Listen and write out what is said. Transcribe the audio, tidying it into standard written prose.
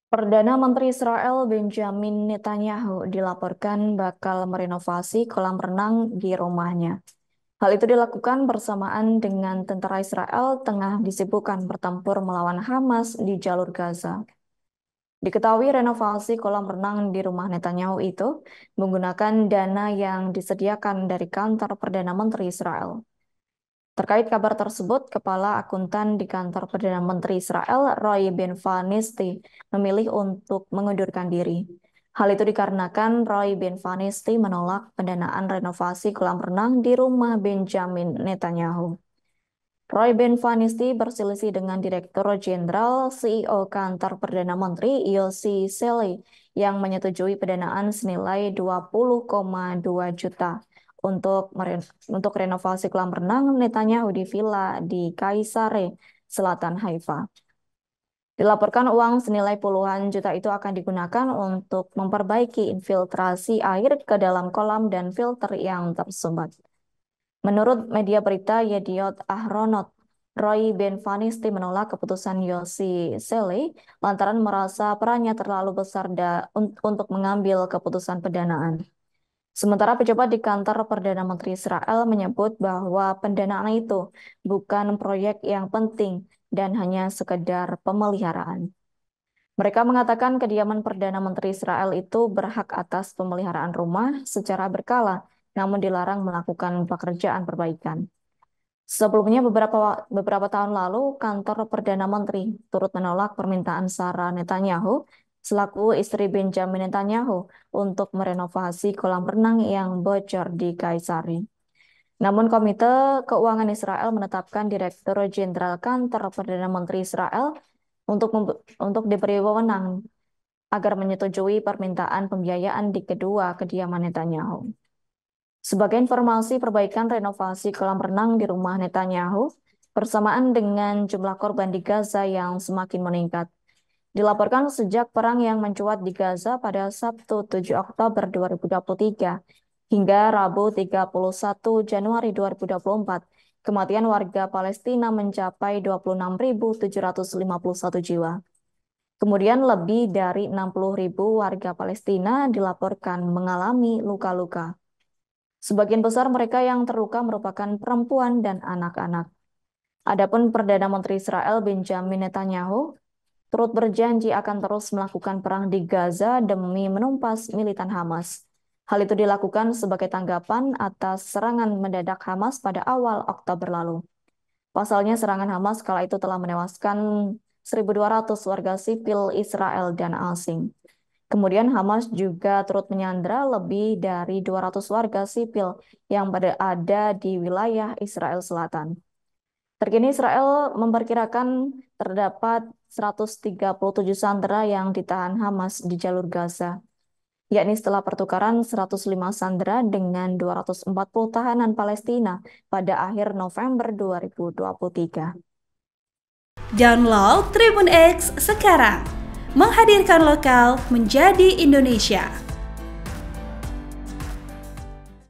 Perdana Menteri Israel Benjamin Netanyahu dilaporkan bakal merenovasi kolam renang di rumahnya. Hal itu dilakukan bersamaan dengan tentara Israel tengah disibukkan bertempur melawan Hamas di jalur Gaza. Diketahui renovasi kolam renang di rumah Netanyahu itu menggunakan dana yang disediakan dari kantor Perdana Menteri Israel. Terkait kabar tersebut, Kepala Akuntan di kantor Perdana Menteri Israel, Roy Benvenisti, memilih untuk mengundurkan diri. Hal itu dikarenakan Roy Benvenisti menolak pendanaan renovasi kolam renang di rumah Benjamin Netanyahu. Roy Benvenisti berselisih dengan Direktur Jenderal CEO Kantor Perdana Menteri Yossi Sele yang menyetujui pendanaan senilai 20,2 juta untuk renovasi kolam renang Netanyahu di villa di Kaisare, Selatan Haifa. Dilaporkan uang senilai puluhan juta itu akan digunakan untuk memperbaiki infiltrasi air ke dalam kolam dan filter yang tersumbat. Menurut media berita Yediot Ahronot, Roy Benvenisti menolak keputusan Yossi Sele lantaran merasa perannya terlalu besar untuk mengambil keputusan pendanaan. Sementara pejabat di kantor Perdana Menteri Israel menyebut bahwa pendanaan itu bukan proyek yang penting dan hanya sekedar pemeliharaan. Mereka mengatakan kediaman Perdana Menteri Israel itu berhak atas pemeliharaan rumah secara berkala, namun dilarang melakukan pekerjaan perbaikan. Sebelumnya beberapa tahun lalu, kantor Perdana Menteri turut menolak permintaan Sarah Netanyahu selaku istri Benjamin Netanyahu untuk merenovasi kolam renang yang bocor di Kaisari. Namun Komite Keuangan Israel menetapkan Direktur Jenderal Kantor Perdana Menteri Israel untuk diberi wewenang agar menyetujui permintaan pembiayaan di kedua kediaman Netanyahu. Sebagai informasi, perbaikan renovasi kolam renang di rumah Netanyahu bersamaan dengan jumlah korban di Gaza yang semakin meningkat. Dilaporkan sejak perang yang mencuat di Gaza pada Sabtu 7 Oktober 2023 hingga Rabu 31 Januari 2024, kematian warga Palestina mencapai 26.751 jiwa. Kemudian lebih dari 60.000 warga Palestina dilaporkan mengalami luka-luka. Sebagian besar mereka yang terluka merupakan perempuan dan anak-anak. Adapun Perdana Menteri Israel Benjamin Netanyahu turut berjanji akan terus melakukan perang di Gaza demi menumpas militan Hamas. Hal itu dilakukan sebagai tanggapan atas serangan mendadak Hamas pada awal Oktober lalu. Pasalnya serangan Hamas kala itu telah menewaskan 1.200 warga sipil Israel dan asing. Kemudian Hamas juga turut menyandra lebih dari 200 warga sipil yang berada di wilayah Israel Selatan. Terkini Israel memperkirakan terdapat 137 sandera yang ditahan Hamas di jalur Gaza, yakni setelah pertukaran 105 sandera dengan 240 tahanan Palestina pada akhir November 2023. Download Tribun X sekarang, menghadirkan lokal menjadi Indonesia.